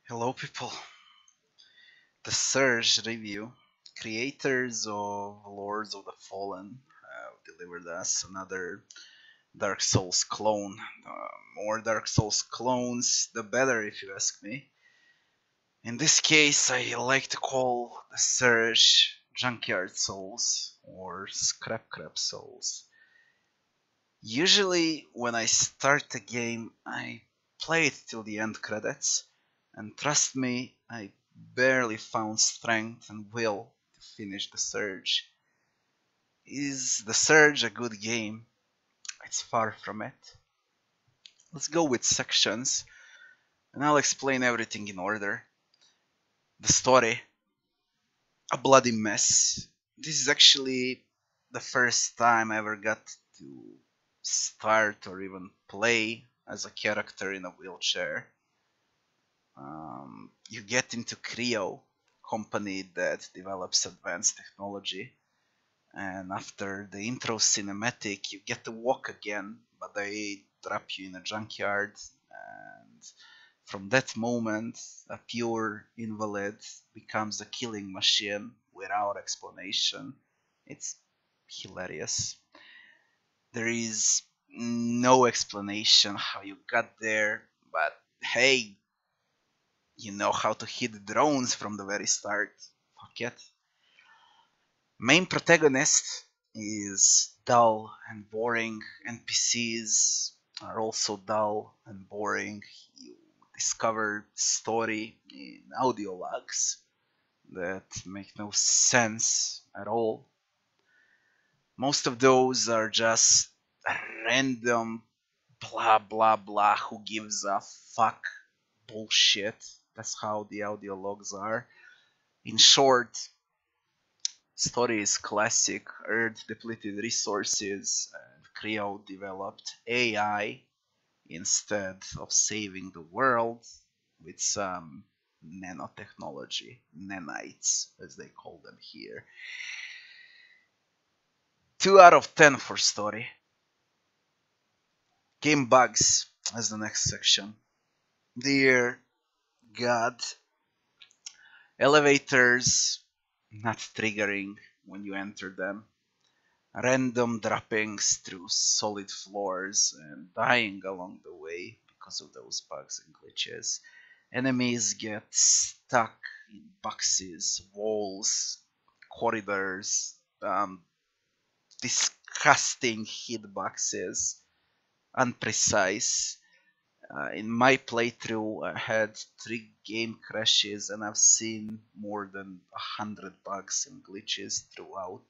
Hello, people. The Surge review. Creators of Lords of the Fallen have delivered us another Dark Souls clone. More Dark Souls clones, the better, if you ask me. In this case, I like to call the Surge Junkyard Souls or Scrap Crab Souls. Usually, when I start a game, I play it till the end credits, and trust me, I barely found strength and will to finish The Surge. Is The Surge a good game? It's far from it. Let's go with sections, and I'll explain everything in order. The story, a bloody mess. This is actually the first time I ever got to start or even play as a character in a wheelchair. You get into Creo, company that develops advanced technology, and after the intro cinematic, you get to walk again, but they drop you in a junkyard, and from that moment, a pure invalid becomes a killing machine without explanation. It's hilarious. There is no explanation how you got there, but hey, you know how to hit drones from the very start. Fuck it. Main protagonist is dull and boring. NPCs are also dull and boring. You discover story in audio logs that make no sense at all. Most of those are just random blah blah blah who gives a fuck bullshit. That's how the audio logs are. In short, story is classic. Earth depleted resources and Creo developed AI instead of saving the world with some nanotechnology, nanites as they call them here. 2 out of 10 for story. Game bugs as the next section. Dear God, elevators not triggering when you enter them. Random droppings through solid floors and dying along the way because of those bugs and glitches. Enemies get stuck in boxes, walls, corridors, disgusting hitboxes, unprecise. In my playthrough, I had 3 game crashes and I've seen more than 100 bugs and glitches throughout.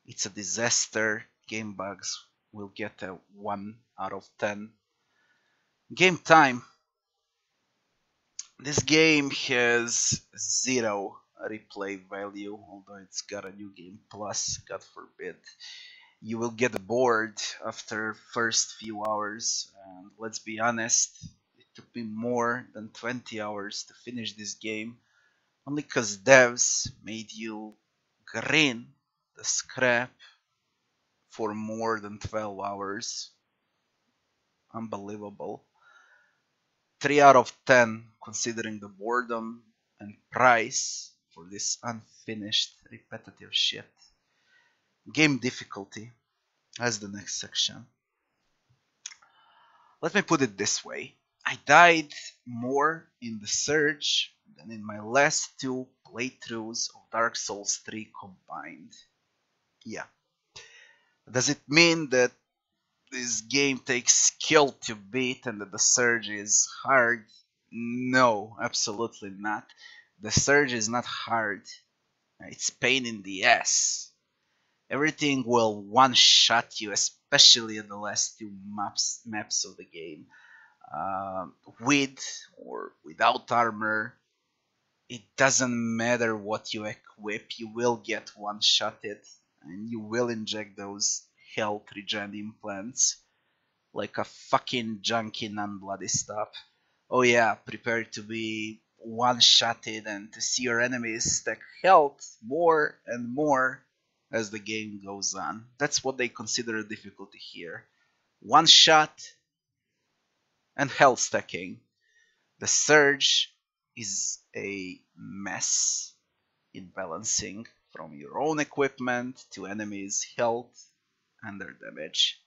It's a disaster. Game bugs will get a 1 out of 10. Game time. This game has 0 replay value, although it's got a new game plus, God forbid. You will get bored after first few hours, and let's be honest, it took me more than 20 hours to finish this game, only cause devs made you grind the scrap for more than 12 hours. Unbelievable. 3 out of 10 considering the boredom and price for this unfinished repetitive shit. Game difficulty as the next section. Let me put it this way. I died more in the Surge than in my last 2 playthroughs of Dark Souls 3 combined. Yeah. Does it mean that this game takes skill to beat and that the Surge is hard? No, absolutely not. The Surge is not hard. It's pain in the ass. Everything will one-shot you, especially in the last 2 maps of the game. With or without armor, it doesn't matter what you equip, you will get one-shotted, and you will inject those health regen implants like a fucking junkie non-bloody stop. Oh yeah, prepare to be one-shotted and to see your enemies stack health more and more as the game goes on. That's what they consider a difficulty here. One shot and health stacking. The Surge is a mess in balancing from your own equipment to enemies' health and their damage,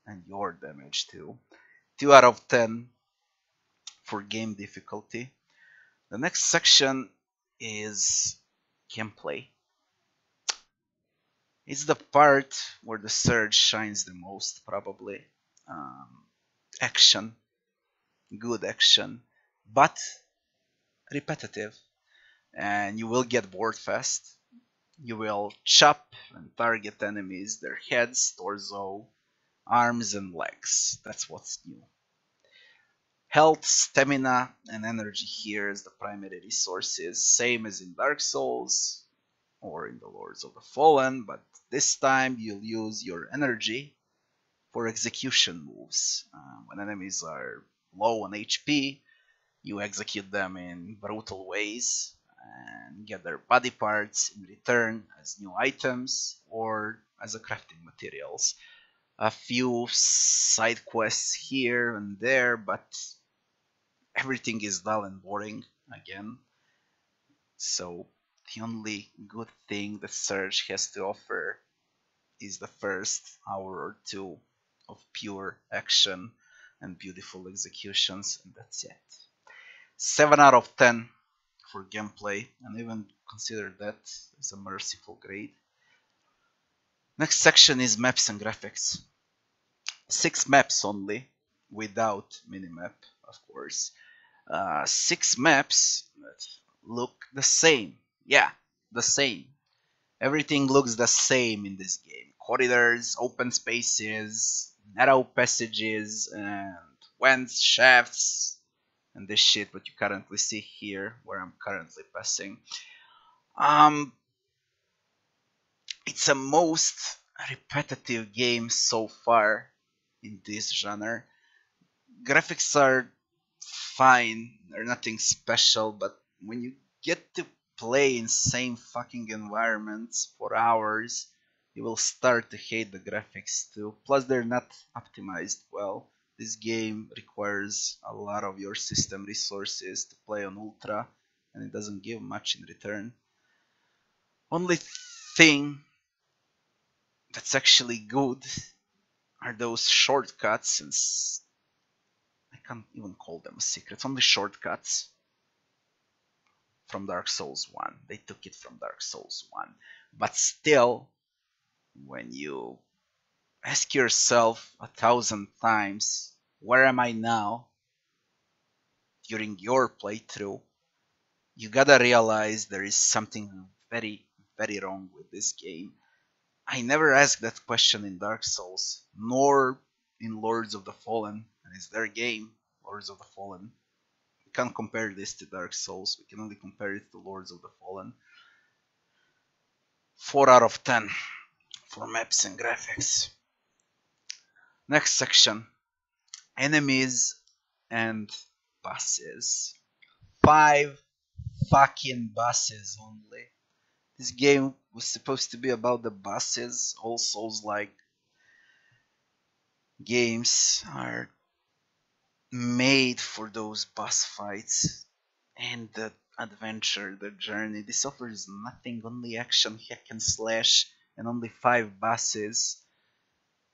and your damage too. 2 out of 10 for game difficulty. The next section is gameplay. It's the part where the Surge shines the most, probably. Action, good action, but repetitive, and you will get bored fast. You will chop and target enemies, their heads, torso, arms, and legs. That's what's new. Health, stamina, and energy here is the primary resources, same as in Dark Souls or in the Lords of the Fallen, but this time you'll use your energy for execution moves. When enemies are low on HP, you execute them in brutal ways and get their body parts in return as new items or as a crafting materials. A few side quests here and there, but everything is dull and boring again. So the only good thing the Surge has to offer is the first hour or two of pure action and beautiful executions, and that's it. 7 out of 10 for gameplay, and even consider that as a merciful grade. Next section is maps and graphics. 6 maps only, without minimap, of course. 6 maps that look the same. Yeah, the same. Everything looks the same in this game. Corridors, open spaces, narrow passages, and vents, shafts, and this shit what you currently see here, where I'm currently passing. It's a most repetitive game so far in this genre. Graphics are fine, they're nothing special, but when you get to play in same fucking environments for hours, you will start to hate the graphics too. Plus they're not optimized well. This game requires a lot of your system resources to play on ultra, and it doesn't give much in return. Only thing that's actually good are those shortcuts, and I can't even call them secrets, only shortcuts from Dark Souls 1. They took it from Dark Souls 1. But still, when you ask yourself 1,000 times, where am I now? During your playthrough, you gotta realize there is something very, very wrong with this game. I never asked that question in Dark Souls, nor in Lords of the Fallen, and it's their game, Lords of the Fallen. We can't compare this to Dark Souls, we can only compare it to Lords of the Fallen. 4 out of 10 for maps and graphics. Next section, enemies and bosses. 5 fucking bosses only. This game was supposed to be about the bosses. All Souls-like games are made for those boss fights and the adventure, the journey. This offers nothing, only action, hack and slash, and only 5 bosses.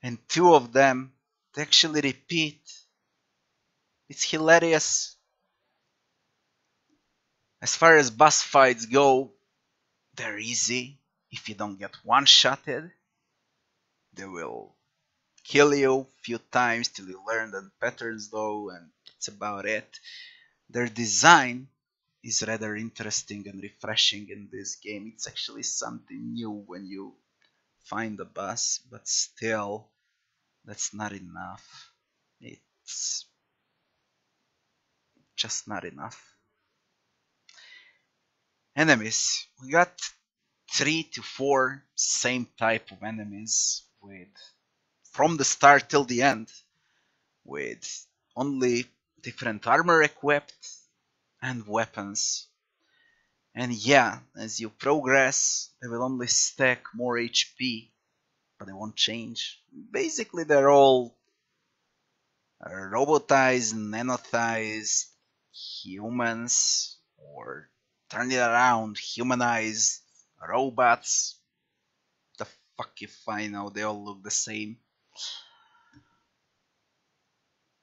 And 2 of them, they actually repeat. It's hilarious. As far as boss fights go, they're easy. If you don't get one-shotted, they will kill you a few times till you learn the patterns though, and that's about it. Their design is rather interesting and refreshing in this game. It's actually something new when you find a boss, but still, that's not enough. It's just not enough. Enemies. We got 3 to 4 same type of enemies with from the start till the end, with only different armor equipped and weapons. And yeah, as you progress, they will only stack more HP, but they won't change. Basically, they're all robotized, nanotized, humans, or turn it around, humanize robots. The fuck if I know, they all look the same.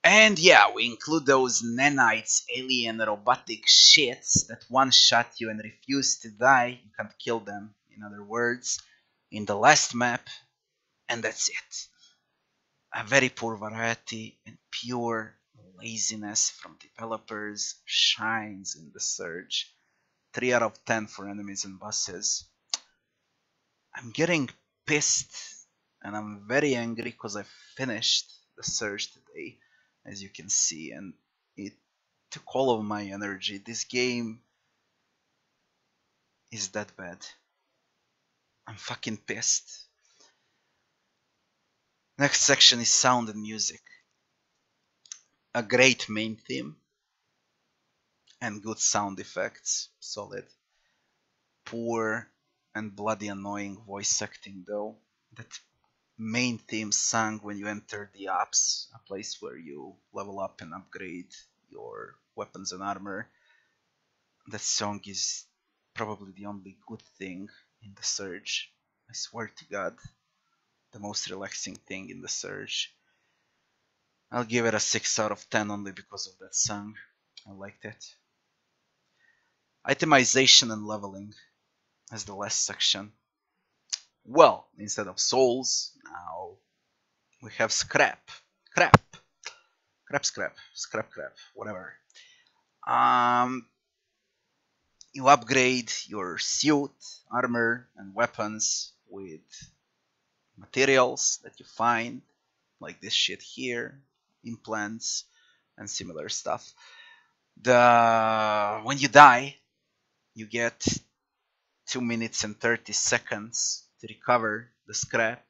And yeah, we include those nanites, alien robotic shits that one-shot you and refuse to die. You can't kill them, in other words, in the last map, and that's it. A very poor variety and pure laziness from developers shines in the Surge. 3 out of 10 for enemies and bosses. I'm getting pissed and I'm very angry because I finished the Surge today, as you can see, and it took all of my energy. This game is that bad. I'm fucking pissed. Next section is sound and music. A great main theme and good sound effects, solid. Poor and bloody annoying voice acting though. That main theme sung when you enter the Ops, a place where you level up and upgrade your weapons and armor. That song is probably the only good thing in the Surge. I swear to God, the most relaxing thing in the Surge. I'll give it a 6 out of 10 only because of that song. I liked it. Itemization and leveling as the last section. Well, instead of souls, now we have scrap. Crap. Scrap, whatever. Um, you upgrade your suit, armor, and weapons with materials that you find, like this shit here, implants, and similar stuff. When you die, you get 2 minutes and 30 seconds to recover the scrap.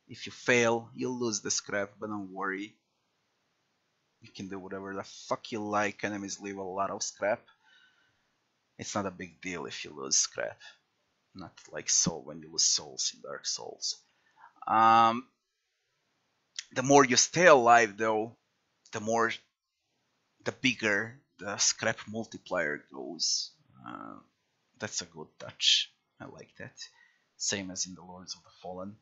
If you fail, you'll lose the scrap, but don't worry. You can do whatever the fuck you like. Enemies leave a lot of scrap. It's not a big deal if you lose scrap. Not like soul when you lose souls in Dark Souls. Um, the more you stay alive, though, the bigger the scrap multiplier goes. That's a good touch. I like that. Same as in the Lords of the Fallen.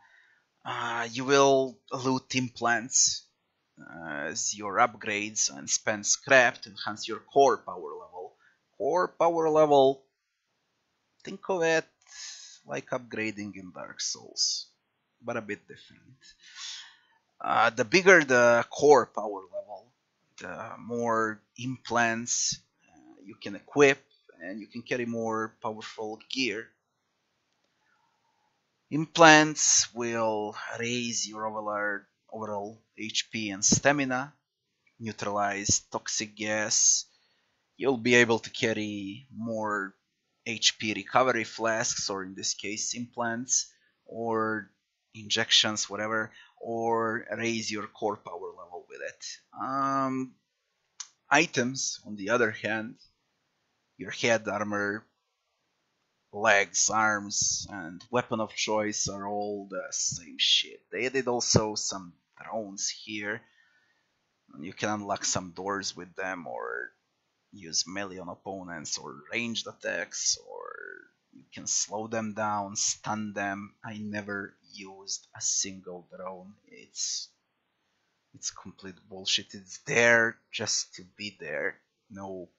You will loot implants as your upgrades and spend scrap to enhance your core power level. Core power level, think of it like upgrading in Dark Souls, but a bit different. The bigger the core power level, the more implants you can equip, and you can carry more powerful gear. Implants will raise your overall HP and stamina, neutralize toxic gas. You'll be able to carry more HP recovery flasks, or in this case implants, or injections, whatever, or raise your core power level with it. Items, on the other hand, your head armor, legs, arms, and weapon of choice are all the same shit. They added also some drones here. You can unlock some doors with them, or use melee on opponents, or ranged attacks, or you can slow them down, stun them. I never used a single drone. It's complete bullshit. It's there just to be there. No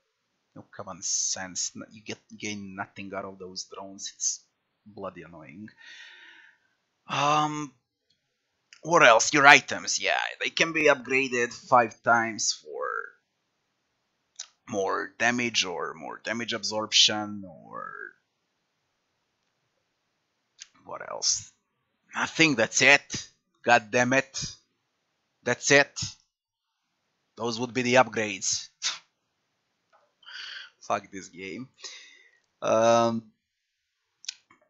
common sense. You gain nothing out of those drones. It's bloody annoying. Um, what else? Your items, yeah, they can be upgraded 5 times for more damage, or more damage absorption, or what else? Nothing. That's it. God damn it. That's it. Those would be the upgrades. Fuck this game. Um,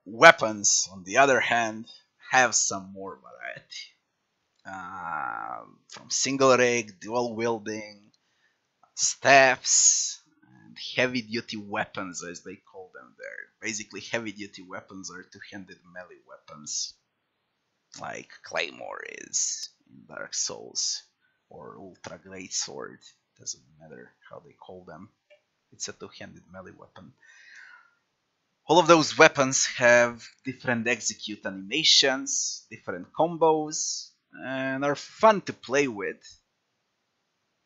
Weapons, on the other hand, have some more variety. From single rig, dual wielding, staffs, and heavy duty weapons, as they call them there. Basically, heavy duty weapons are two handed melee weapons, like Claymore is in Dark Souls, or Ultra Great Sword. doesn't matter how they call them. It's a two-handed melee weapon. All of those weapons have different execute animations, different combos, and are fun to play with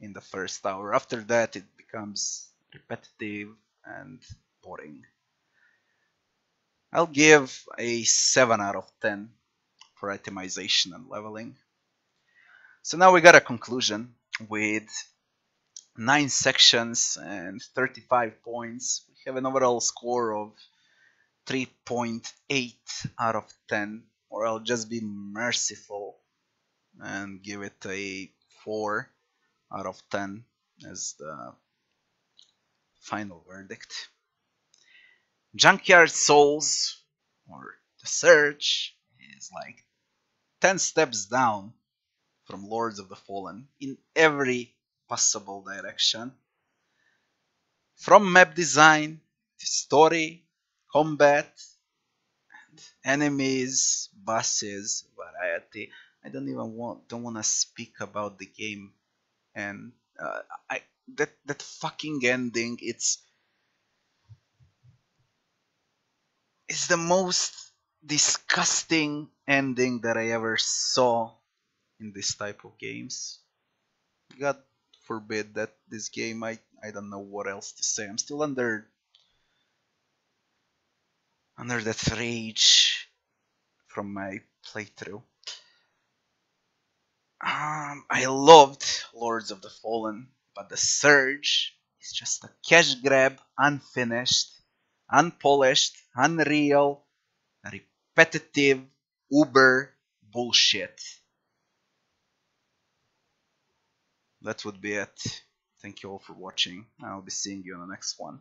in the first hour. After that, it becomes repetitive and boring. I'll give a 7 out of 10 for itemization and leveling. So now we got a conclusion with 9 sections and 35 points. We have an overall score of 3.8 out of 10, or I'll just be merciful and give it a 4 out of 10 as the final verdict. Junkyard Souls, or The Surge, is like 10 steps down from Lords of the Fallen in every possible direction. From map design to story, combat, enemies, bosses, variety. I don't want to speak about the game, and I that fucking ending. It's the most disgusting ending that I ever saw in this type of games. God forbid that this game. I don't know what else to say. I'm still under that rage from my playthrough. I loved Lords of the Fallen, but the Surge is just a cash grab, unfinished, unpolished, unreal, repetitive, uber bullshit. That would be it. Thank you all for watching. I'll be seeing you on the next one.